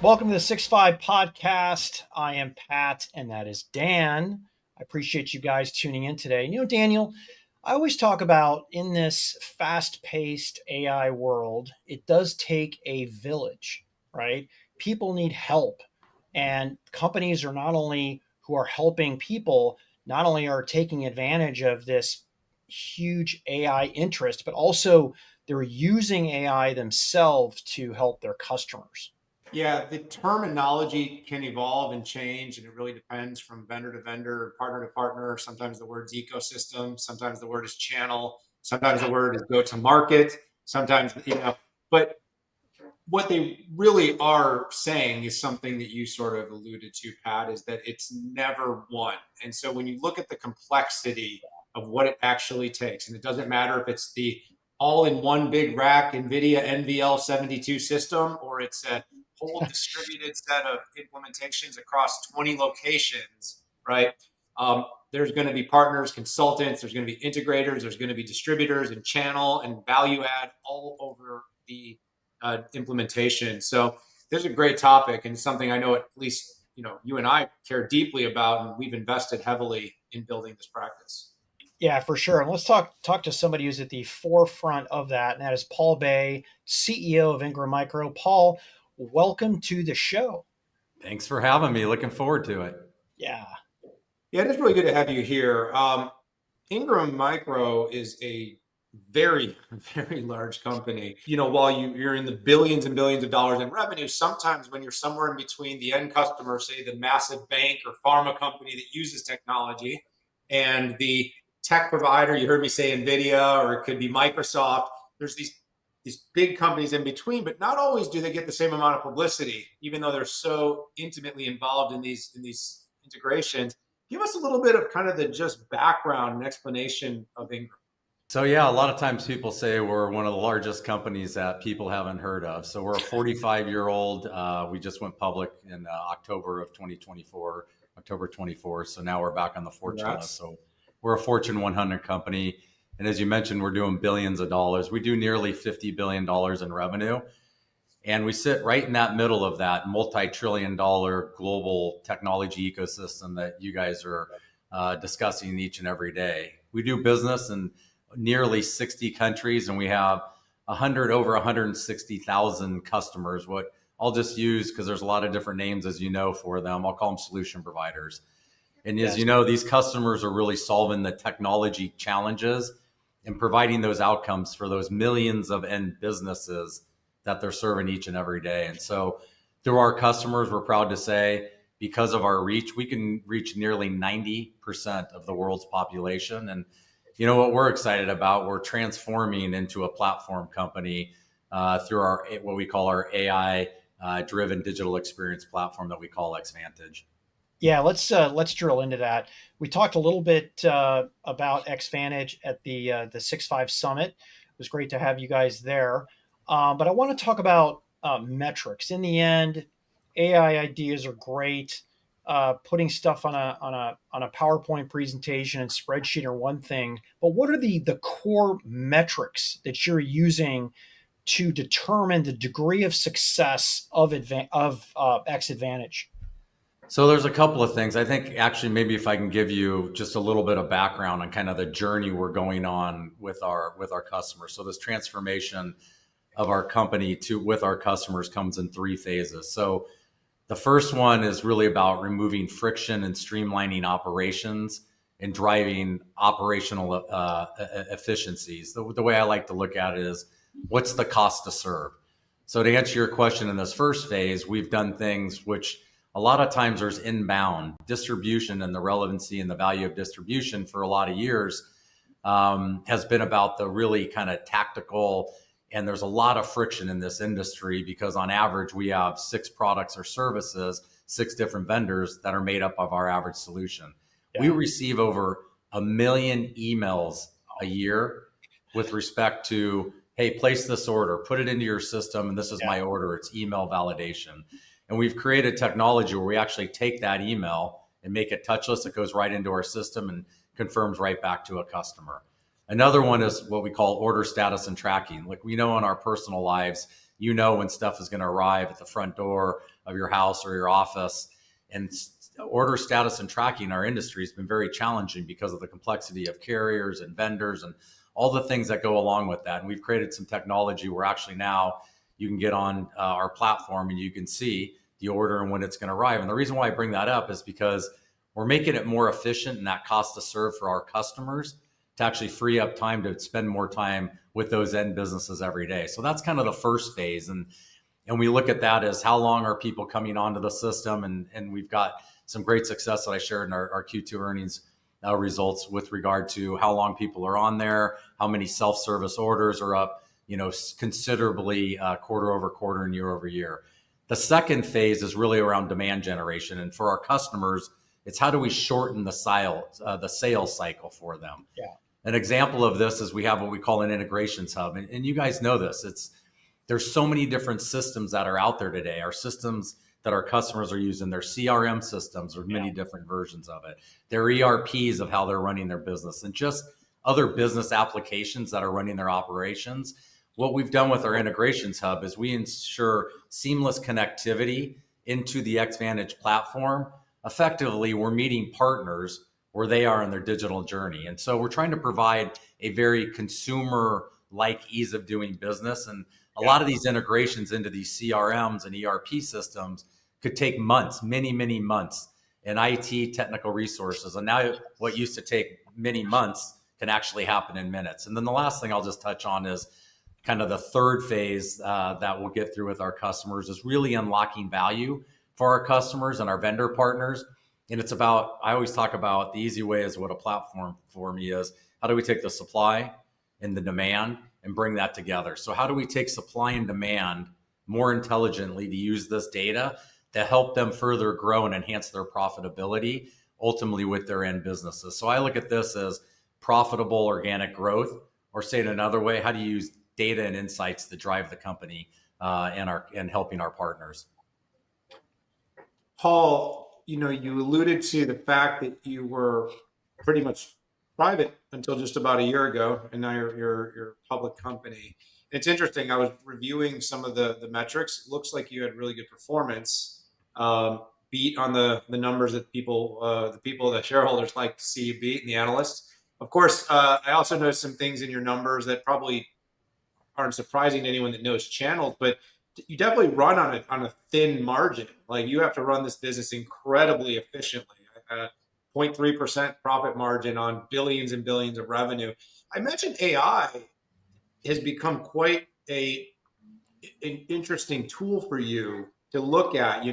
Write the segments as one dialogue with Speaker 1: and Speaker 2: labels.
Speaker 1: Welcome to the 6-5 podcast. I am Pat, and that is Dan. I appreciate you guys tuning in today. You know, Daniel, I always talk about in this fast-paced AI world, it does take a village, right? People need help, and companies are not only who are helping people, not only are taking advantage of this huge AI interest, but also they're using AI themselves to help their customers.
Speaker 2: Yeah, the terminology can evolve and change, and it really depends from vendor to vendor, partner to partner. Sometimes the word's ecosystem, sometimes the word is channel, sometimes the word is go to market, sometimes, but what they really are saying is something that you sort of alluded to, Pat, is that it's never one. And so when you look at the complexity of what it actually takes, and it doesn't matter if it's the all in one big rack NVIDIA NVL72 system, or it's a whole distributed set of implementations across 20 locations, right? There's going to be partners, consultants, there's going to be integrators, there's going to be distributors and channel and value add all over the implementation. So there's a great topic and something I know at least you and I care deeply about, and we've invested heavily in building this practice.
Speaker 1: Yeah, for sure. And let's talk to somebody who's at the forefront of that, and that is Paul Bay, CEO of Ingram Micro. Paul, welcome to the show.
Speaker 3: Thanks for having me. Looking forward to it.
Speaker 1: Yeah.
Speaker 2: Yeah, it is really good to have you here. Ingram Micro is a very, very large company. While you're in the billions and billions of dollars in revenue, sometimes when you're somewhere in between the end customer, say the massive bank or pharma company that uses technology, and the tech provider, you heard me say NVIDIA, or it could be Microsoft, there's these big companies in between, but not always do they get the same amount of publicity, even though they're so intimately involved in these integrations. Give us a little bit of kind of the just background and explanation of Ingram.
Speaker 3: So yeah, a lot of times people say we're one of the largest companies that people haven't heard of. So we're a 45-year-old. We just went public in October of 2024, October 24. So now we're back on the Fortune list. So we're a Fortune 100 company. And as you mentioned, we're doing billions of dollars. We do nearly $50 billion in revenue. And we sit right in that middle of that multi-trillion-dollar global technology ecosystem that you guys are discussing each and every day. We do business in nearly 60 countries, and we have over 160,000 customers. What I'll just use, because there's a lot of different names, as you know, for them, I'll call them solution providers. And as you know, these customers are really solving the technology challenges and providing those outcomes for those millions of end businesses that they're serving each and every day. And so through our customers, we're proud to say, because of our reach, we can reach nearly 90% of the world's population. And you know what we're excited about? We're transforming into a platform company through our what we call our AI driven digital experience platform that we call Xvantage.
Speaker 1: Yeah, let's drill into that. We talked a little bit about Xvantage at the 6-5 Summit. It was great to have you guys there. But I want to talk about metrics. In the end, AI ideas are great. Putting stuff on a PowerPoint presentation and spreadsheet are one thing. But what are the core metrics that you're using to determine the degree of success of Xvantage?
Speaker 3: So there's a couple of things. I think actually maybe if I can give you just a little bit of background on kind of the journey we're going on with our customers. So this transformation of our company with our customers comes in 3 phases. So the first one is really about removing friction and streamlining operations and driving operational efficiencies. The way I like to look at it is, what's the cost to serve? So to answer your question, in this first phase, we've done things which a lot of times there's inbound distribution, and the relevancy and the value of distribution for a lot of years has been about the really kind of tactical. And there's a lot of friction in this industry because on average, we have 6 products or services, 6 different vendors that are made up of our average solution. Yeah. We receive over 1 million emails a year with respect to, hey, place this order, put it into your system, and this is my order. It's email validation. And we've created technology where we actually take that email and make it touchless. It goes right into our system and confirms right back to a customer. Another one is what we call order status and tracking. Like we know in our personal lives, when stuff is going to arrive at the front door of your house or your office. And order status and tracking in our industry has been very challenging because of the complexity of carriers and vendors and all the things that go along with that. And we've created some technology where actually now you can get on our platform and you can see the order and when it's going to arrive. And the reason why I bring that up is because we're making it more efficient and that cost to serve for our customers to actually free up time to spend more time with those end businesses every day. So that's kind of the first phase. And we look at that as how long are people coming onto the system. And we've got some great success that I shared in our Q2 earnings results with regard to how long people are on there, how many self-service orders are up, considerably quarter over quarter and year over year. The second phase is really around demand generation. And for our customers, it's how do we shorten the sales cycle for them?
Speaker 1: Yeah.
Speaker 3: An example of this is we have what we call an integrations hub. And you guys know this. There's so many different systems that are out there today. Our systems that our customers are using, their CRM systems, or many different versions of it. Their ERPs of how they're running their business, and just other business applications that are running their operations. What we've done with our integrations hub is we ensure seamless connectivity into the Xvantage platform. Effectively, we're meeting partners where they are in their digital journey. And so we're trying to provide a very consumer-like ease of doing business. And a lot of these integrations into these CRMs and ERP systems could take months, many, many months, and IT technical resources. And now what used to take many months can actually happen in minutes. And then the last thing I'll just touch on is kind of the third phase that we'll get through with our customers is really unlocking value for our customers and our vendor partners. And it's about, I always talk about the easy way is what a platform for me is. How do we take the supply and the demand and bring that together? So how do we take supply and demand more intelligently to use this data to help them further grow and enhance their profitability, ultimately with their end businesses? So I look at this as profitable organic growth, or say it another way, how do you use data and insights to drive the company and helping our partners?
Speaker 2: Paul, you alluded to the fact that you were pretty much private until just about a year ago, and now you're a public company. It's interesting. I was reviewing some of the metrics. It looks like you had really good performance, beat on the numbers that the shareholders like to see you beat, and the analysts. Of course, I also noticed some things in your numbers that probably aren't surprising to anyone that knows channels, but you definitely run on a thin margin. Like, you have to run this business incredibly efficiently. 0.3% profit margin on billions and billions of revenue. I imagine AI has become quite an interesting tool for you to look at.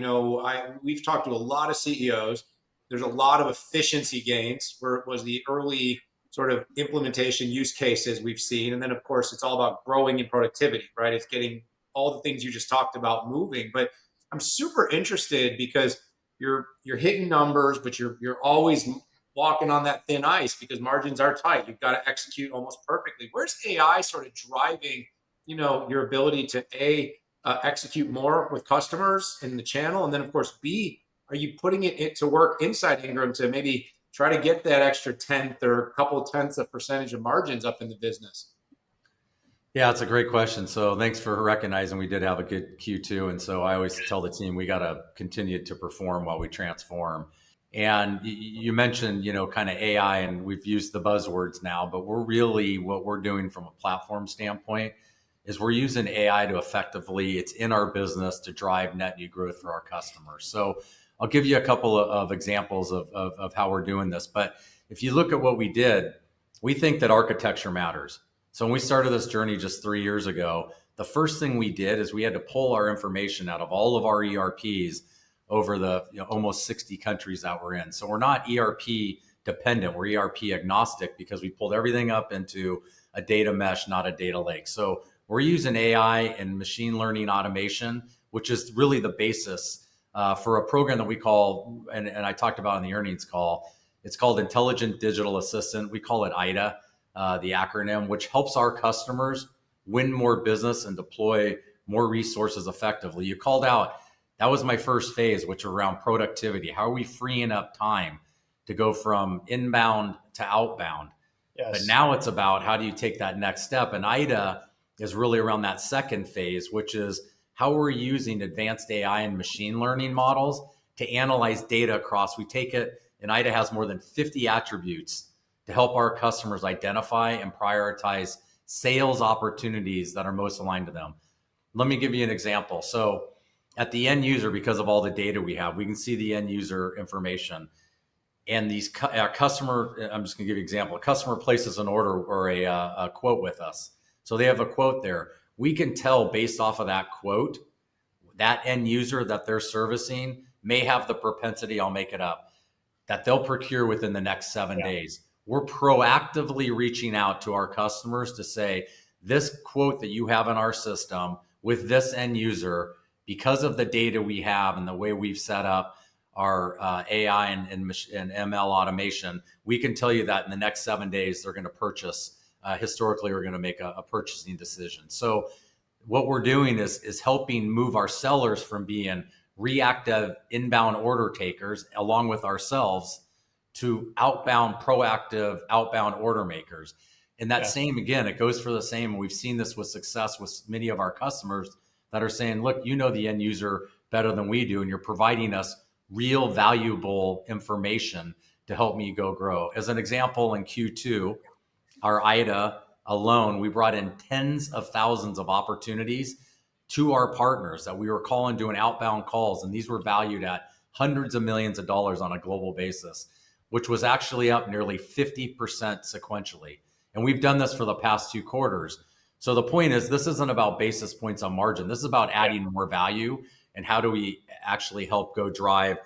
Speaker 2: We've talked to a lot of CEOs. There's a lot of efficiency gains where it was the early sort of implementation use cases we've seen. And then, of course, it's all about growing in productivity, right? It's getting all the things you just talked about moving. But I'm super interested because you're hitting numbers, but you're always walking on that thin ice because margins are tight. You've got to execute almost perfectly. Where's AI sort of driving, your ability to execute more with customers in the channel, and then, of course, B, are you putting it to work inside Ingram to maybe try to get that extra tenth or a couple tenths of percentage of margins up in the business?
Speaker 3: Yeah, it's a great question. So thanks for recognizing we did have a good Q2. And so I always tell the team, we got to continue to perform while we transform. And you mentioned, kind of AI, and we've used the buzzwords now, but what we're doing from a platform standpoint is we're using AI to effectively, it's in our business to drive net new growth for our customers. So I'll give you a couple of examples of how we're doing this. But if you look at what we did, we think that architecture matters. So when we started this journey just 3 years ago, the first thing we did is we had to pull our information out of all of our ERPs over the almost 60 countries that we're in. So we're not ERP dependent, we're ERP agnostic because we pulled everything up into a data mesh, not a data lake. So we're using AI and machine learning automation, which is really the basis for a program that we call, and I talked about in the earnings call, it's called Intelligent Digital Assistant. We call it IDA. The acronym, which helps our customers win more business and deploy more resources effectively. You called out, that was my first phase, which are around productivity. How are we freeing up time to go from inbound to outbound? Yes. But now it's about how do you take that next step? And IDA is really around that second phase, which is how we're using advanced AI and machine learning models to analyze data across. We take it, and IDA has more than 50 attributes to help our customers identify and prioritize sales opportunities that are most aligned to them. Let me give you an example. So at the end user, because of all the data we have, we can see the end user information. And these customer, I'm just going to give you an example. A customer places an order or a quote with us. So they have a quote there. We can tell based off of that quote, that end user that they're servicing may have the propensity, I'll make it up, that they'll procure within the next 7 days. We're proactively reaching out to our customers to say, this quote that you have in our system with this end user, because of the data we have and the way we've set up our AI and ML automation, we can tell you that in the next 7 days, they're going to purchase. Historically, we're going to make a purchasing decision. So what we're doing is helping move our sellers from being reactive inbound order takers along with ourselves to proactive outbound order makers. And that same, again, it goes for the same. We've seen this with success with many of our customers that are saying, look, you know the end user better than we do, and you're providing us real valuable information to help me go grow. As an example, in Q2, our IDA alone, we brought in tens of thousands of opportunities to our partners that we were calling, doing outbound calls. And these were valued at hundreds of millions of dollars on a global basis, which was actually up nearly 50% sequentially. And we've done this for the past 2 quarters. So the point is, this isn't about basis points on margin. This is about adding more value and how do we actually help go drive,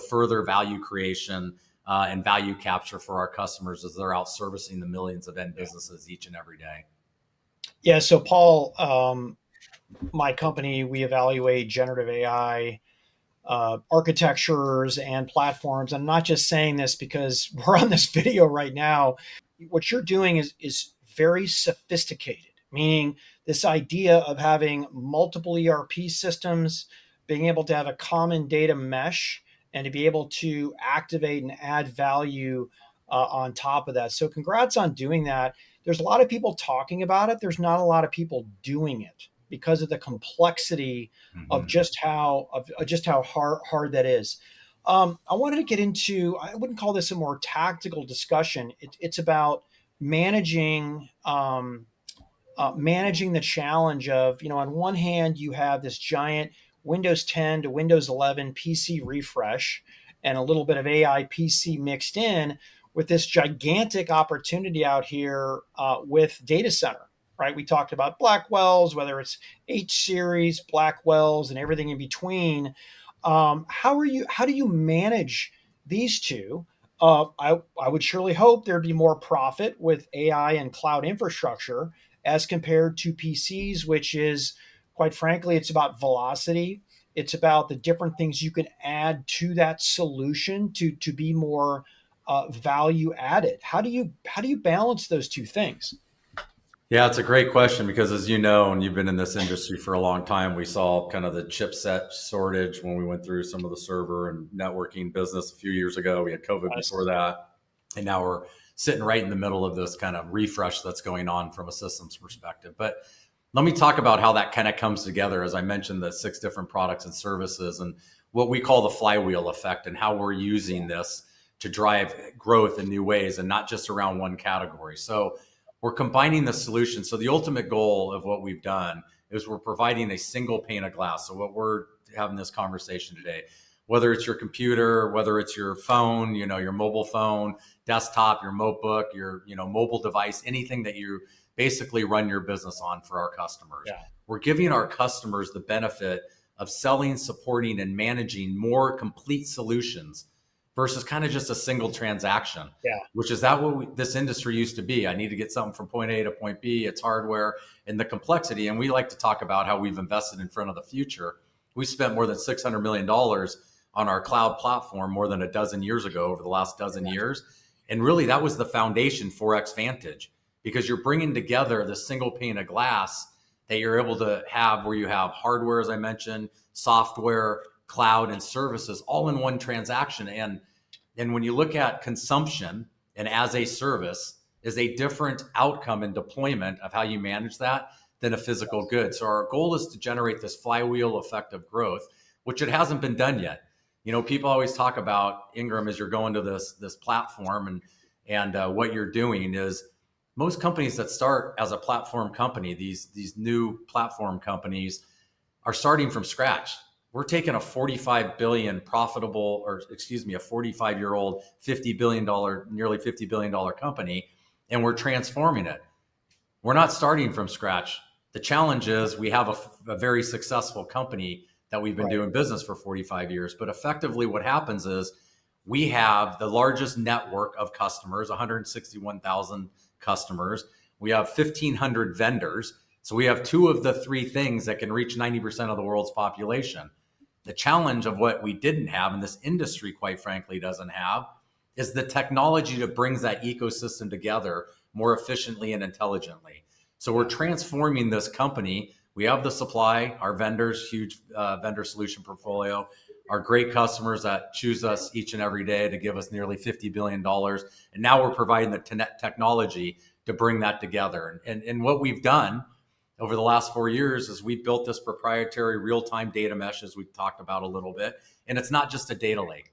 Speaker 3: further value creation and value capture for our customers as they're out servicing the millions of end businesses each and every day.
Speaker 1: Yeah. So Paul, my company, we evaluate generative AI architectures and platforms. I'm not just saying this because we're on this video right now. What you're doing is very sophisticated, meaning this idea of having multiple ERP systems, being able to have a common data mesh, and to be able to activate and add value on top of that. So congrats on doing that. There's a lot of people talking about it. There's not a lot of people doing it because of the complexity of just how hard that is. I wanted to get into, I wouldn't call this a more tactical discussion. It's about managing the challenge of, on one hand, you have this giant Windows 10 to Windows 11 PC refresh and a little bit of AI PC mixed in with this gigantic opportunity out here with data center, right? We talked about Blackwells, whether it's H series, Blackwells, and everything in between. How do you manage these two? I would surely hope there'd be more profit with AI and cloud infrastructure as compared to PCs, which is, quite frankly, it's about velocity. It's about the different things you can add to that solution to be more value added. How do you balance those two things?
Speaker 3: Yeah, it's a great question because, as you know, and you've been in this industry for a long time, we saw kind of the chipset shortage when we went through some of the server and networking business a few years ago. We had COVID before that. And now we're sitting right in the middle of this kind of refresh that's going on from a systems perspective. But let me talk about how that kind of comes together. As I mentioned, the 6 different products and services and what we call the flywheel effect and how we're using this to drive growth in new ways and not just around one category. So we're combining the solution. So the ultimate goal of what we've done is we're providing a single pane of glass. So what we're having this conversation today, whether it's your computer, whether it's your phone, your mobile phone, desktop, your notebook, your, mobile device, anything that you basically run your business on for our customers. Yeah. We're giving our customers the benefit of selling, supporting, and managing more complete solutions versus kind of just a single transaction, which is that what this industry used to be. I need to get something from point A to point B. It's hardware and the complexity. And we like to talk about how we've invested in front of the future. We spent more than $600 million on our cloud platform more than a dozen years ago over the last dozen years. And really that was the foundation for Xvantage because you're bringing together the single pane of glass that you're able to have where you have hardware, as I mentioned, software, cloud, and services all in one transaction. And when you look at consumption and as a service is a different outcome and deployment of how you manage that than a physical good. So our goal is to generate this flywheel effect of growth, which it hasn't been done yet. People always talk about Ingram as you're going to this platform, and what you're doing is most companies that start as a platform company, these new platform companies, are starting from scratch. We're taking a 45 billion profitable, or excuse me, a 45-year-old $50 billion, nearly $50 billion company, and we're transforming it. We're not starting from scratch. The challenge is we have a very successful company that we've been doing business for 45 years. But effectively what happens is we have the largest network of customers, 161,000 customers. We have 1,500 vendors. So we have two of the three things that can reach 90% of the world's population. The challenge of what we didn't have, and this industry, quite frankly, doesn't have, is the technology that brings that ecosystem together more efficiently and intelligently. So we're transforming this company. We have the supply, our vendors, huge vendor solution portfolio, our great customers that choose us each and every day to give us nearly $50 billion. And now we're providing the technology to bring that together. And what we've done over the last 4 years is we built this proprietary real-time data mesh, as we've talked about a little bit. And it's not just a data lake.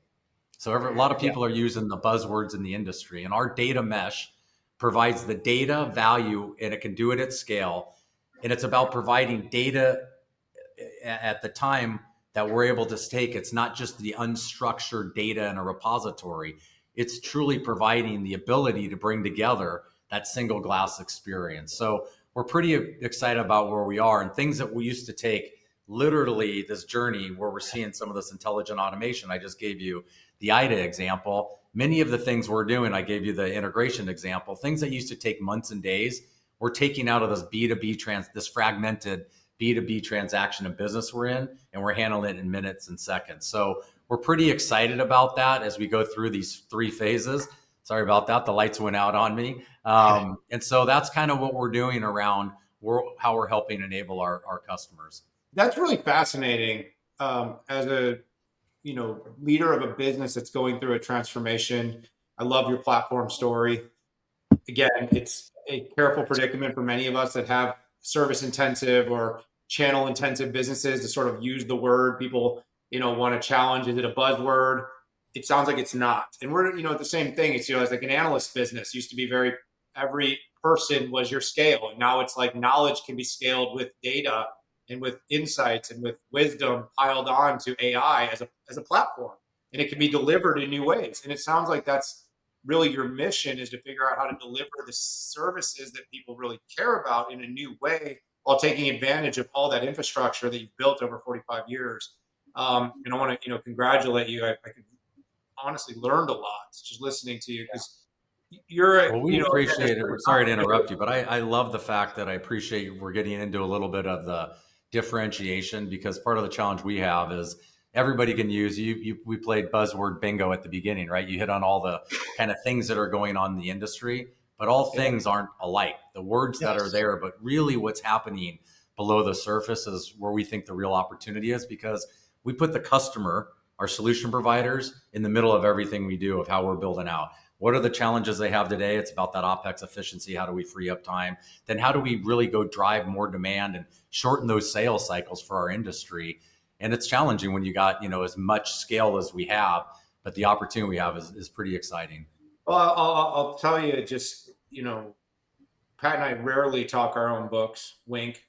Speaker 3: So a lot of people are using the buzzwords in the industry, and our data mesh provides the data value, and it can do it at scale. And it's about providing data at the time that we're able to take. It's not just the unstructured data in a repository. It's truly providing the ability to bring together that single glass experience. So we're pretty excited about where we are, and things that we used to take literally this journey where we're seeing some of this intelligent automation. I just gave you the IDA example. Many of the things we're doing, I gave you the integration example, things that used to take months and days, we're taking out of this B2B this fragmented B2B transaction and business we're in, and we're handling it in minutes and seconds. So we're pretty excited about that as we go through these three phases. Sorry about that. The lights went out on me. And so that's kind of what we're doing around how we're helping enable our customers.
Speaker 2: That's really fascinating. As a leader of a business that's going through a transformation, I love your platform story. Again, it's a careful predicament for many of us that have service intensive or channel intensive businesses to sort of use the word. People, want to challenge. Is it a buzzword? It sounds like it's not. And we're, the same thing. It's, it's like an analyst business used to be every person was your scale. And now it's like knowledge can be scaled with data and with insights and with wisdom piled on to AI as a platform. And it can be delivered in new ways. And it sounds like that's really your mission, is to figure out how to deliver the services that people really care about in a new way while taking advantage of all that infrastructure that you've built over 45 years. And I want to, congratulate you. I honestly learned a lot just listening to you, because
Speaker 3: well, we appreciate it. Sorry to interrupt you, but I love the fact that I appreciate we're getting into a little bit of the differentiation, because part of the challenge we have is everybody can use we played buzzword bingo at the beginning, right? You hit on all the kind of things that are going on in the industry, but all things aren't alike. The words that are there, but really what's happening below the surface is where we think the real opportunity is, because we put the customer, our solution providers, in the middle of everything we do, of how we're building out. What are the challenges they have today? It's about that OpEx efficiency. How do we free up time? Then how do we really go drive more demand and shorten those sales cycles for our industry? And it's challenging when you got, as much scale as we have, but the opportunity we have is pretty exciting.
Speaker 2: Well, I'll tell you, just, Pat and I rarely talk our own books. Wink.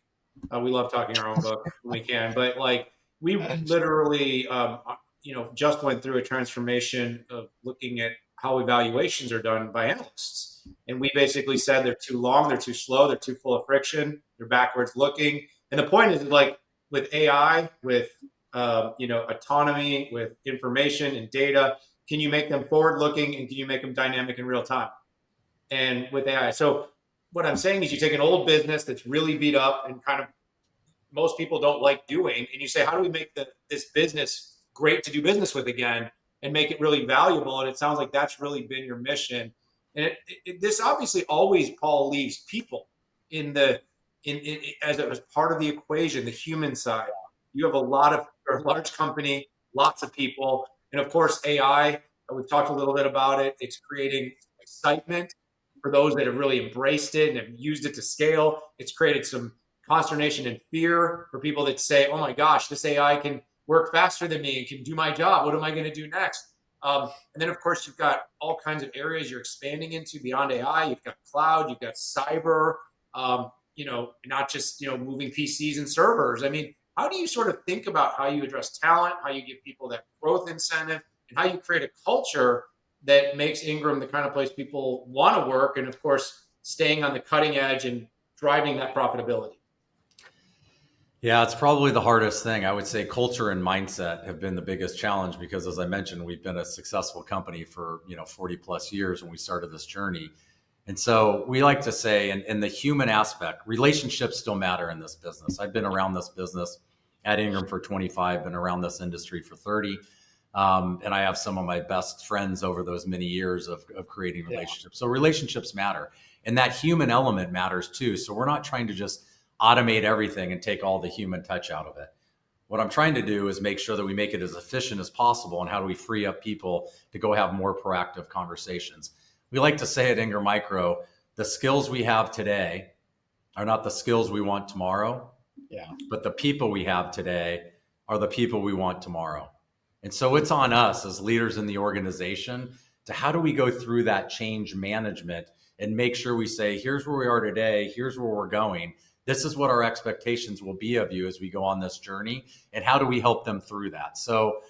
Speaker 2: We love talking our own book when we can, but like we literally, just went through a transformation of looking at how evaluations are done by analysts. And we basically said they're too long, they're too slow, they're too full of friction, they're backwards looking. And the point is, like, with AI, with autonomy, with information and data, can you make them forward looking, and can you make them dynamic in real time? And with AI, so what I'm saying is, you take an old business that's really beat up and kind of most people don't like doing, and you say, how do we make this business great to do business with again and make it really valuable? And it sounds like that's really been your mission. And this obviously always, Paul, leaves people as it was part of the equation, the human side. You have a large company, lots of people, and of course AI. We've talked a little bit about it. It's creating excitement for those that have really embraced it and have used it to scale. It's created some consternation and fear for people that say, oh my gosh, this AI can work faster than me and can do my job. What am I going to do next? And then, of course, you've got all kinds of areas you're expanding into beyond AI. You've got cloud, you've got cyber, not just, moving PCs and servers. I mean, how do you sort of think about how you address talent, how you give people that growth incentive, and how you create a culture that makes Ingram the kind of place people want to work, and of course, staying on the cutting edge and driving that profitability?
Speaker 3: Yeah, it's probably the hardest thing. I would say culture and mindset have been the biggest challenge because, as I mentioned, we've been a successful company for 40 plus years when we started this journey. And so we like to say, in the human aspect, relationships still matter in this business. I've been around this business at Ingram for 25, been around this industry for 30. And I have some of my best friends over those many years of creating relationships. So relationships matter. And that human element matters too. So we're not trying to just automate everything and take all the human touch out of it. What I'm trying to do is make sure that we make it as efficient as possible. And how do we free up people to go have more proactive conversations? We like to say at Ingram Micro, the skills we have today are not the skills we want tomorrow, but the people we have today are the people we want tomorrow. And so it's on us as leaders in the organization to how do we go through that change management and make sure we say, here's where we are today, here's where we're going. This is what our expectations will be of you as we go on this journey, and how do we help them through that? So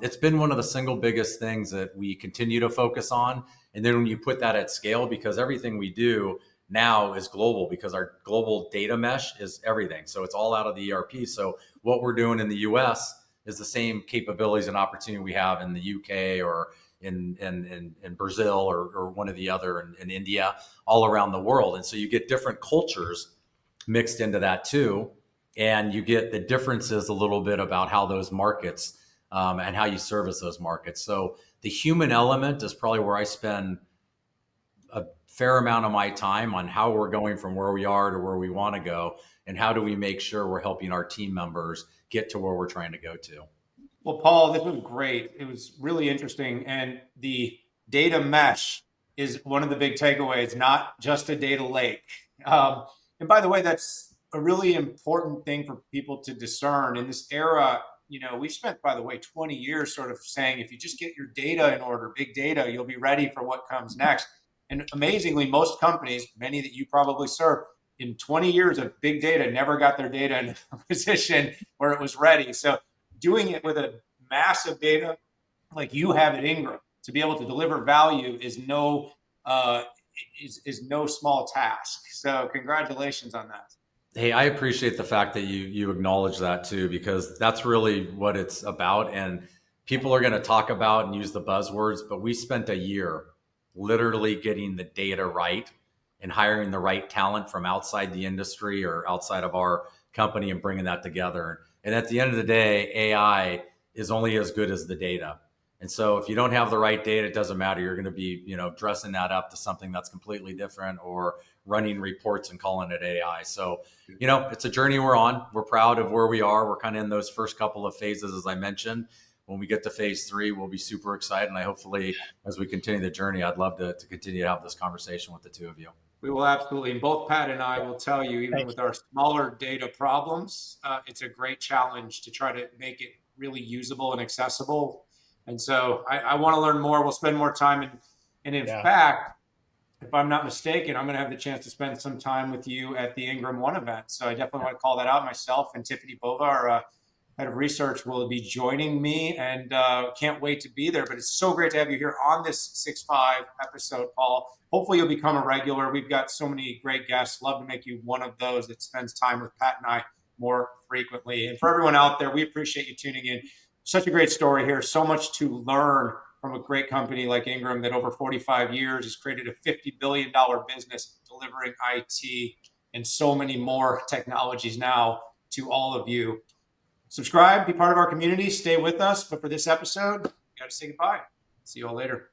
Speaker 3: it's been one of the single biggest things that we continue to focus on. And then when you put that at scale, because everything we do now is global, because our global data mesh is everything. So it's all out of the ERP. So what we're doing in the US is the same capabilities and opportunity we have in the UK or in Brazil or one of the other in India, all around the world. And so you get different cultures mixed into that too. And you get the differences a little bit about how those markets and how you service those markets. So the human element is probably where I spend a fair amount of my time on how we're going from where we are to where we want to go. And how do we make sure we're helping our team members get to where we're trying to go to?
Speaker 2: Well, Paul, this was great. It was really interesting. And the data mesh is one of the big takeaways, not just a data lake. And by the way, that's a really important thing for people to discern in this era. We've spent, by the way, 20 years sort of saying, if you just get your data in order, big data, you'll be ready for what comes next. And amazingly, most companies, many that you probably serve, in 20 years of big data, never got their data in a position where it was ready. So doing it with a massive data like you have at Ingram to be able to deliver value is no small task. So congratulations on that.
Speaker 3: Hey, I appreciate the fact that you acknowledge that too, because that's really what it's about. And people are going to talk about and use the buzzwords, but we spent a year literally getting the data right and hiring the right talent from outside the industry or outside of our company and bringing that together. And at the end of the day, AI is only as good as the data. And so if you don't have the right data, it doesn't matter. You're going to be, dressing that up to something that's completely different or running reports and calling it AI. So, it's a journey we're on. We're proud of where we are. We're kind of in those first couple of phases, as I mentioned. When we get to phase 3, we'll be super excited. And I hopefully, as we continue the journey, I'd love to continue to have this conversation with the two of you.
Speaker 2: We will absolutely. And both Pat and I will tell you, even with our smaller data problems, it's a great challenge to try to make it really usable and accessible. And so I want to learn more. We'll spend more time. And in fact, if I'm not mistaken, I'm going to have the chance to spend some time with you at the Ingram One event. So I definitely want to call that out. Myself and Tiffany Bova, our head of research, will be joining me, and can't wait to be there. But it's so great to have you here on this 6.5 episode, Paul. Hopefully you'll become a regular. We've got so many great guests. Love to make you one of those that spends time with Pat and I more frequently. And for everyone out there, we appreciate you tuning in. Such a great story here. So much to learn from a great company like Ingram that over 45 years has created a $50 billion business delivering IT and so many more technologies now to all of you. Subscribe, be part of our community, stay with us. But for this episode, we got to say goodbye. See you all later.